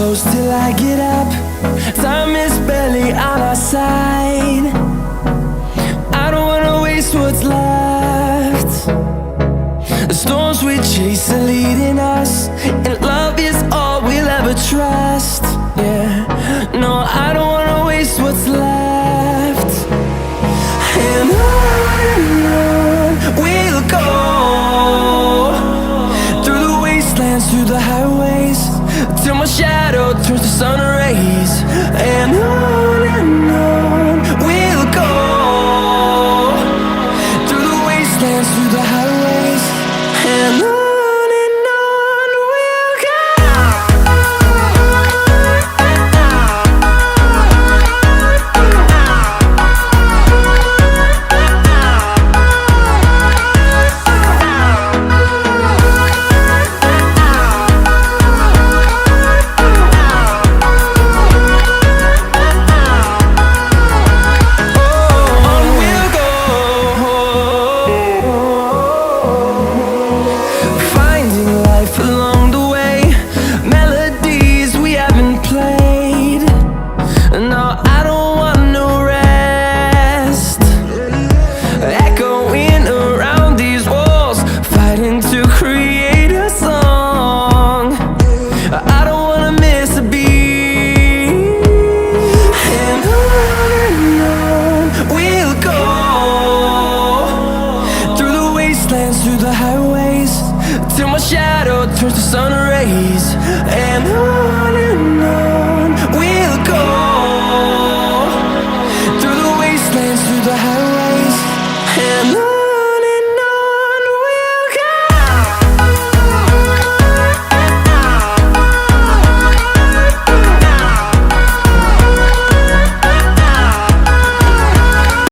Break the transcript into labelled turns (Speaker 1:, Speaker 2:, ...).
Speaker 1: close till I get up. Time is barely on our side. I don't wanna waste what's left. The storms we chase are leading us, and love is all we'll ever trust. Yeah, no, I don't wanna waste what's left. And on we'll go, through the wastelands, through the highways, till my shadow turns to sun rays. And on we'll go, through the wastelands, through the highways, and on we'll go. To create a song, I don't wanna miss a beat. And on we'll go, through the wastelands, through the highways, till my shadow turns to sun rays. And on